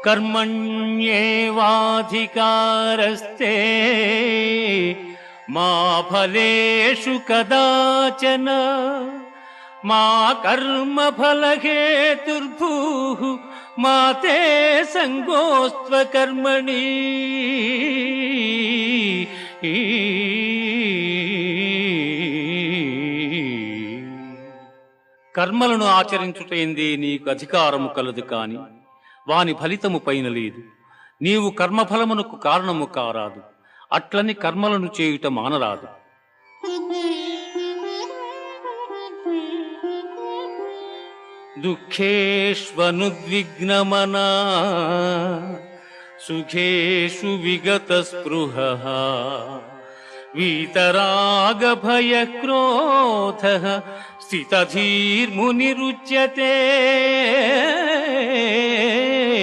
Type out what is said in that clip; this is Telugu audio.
कर्मण्येवाधिकारस्ते मा फलेषु कदाचन मा कर्मफलहेतुर्भूः मा ते संगोऽस्त्व कर्मणि। కర్మలను ఆచరించుటేందే నీకు అధికారము కలదు కాని వాని ఫలితము పైన లేదు. నీవు కర్మఫలమునకు కారణము కారాదు, అట్లని కర్మలను చేయుట మానరాదు. దుఃఖేష్వనుద్విగ్నమనా సుఖేషు విగత స్పృహః వీతరాగ భయ క్రోధః స్థితధీర్మునిరుచ్యతే।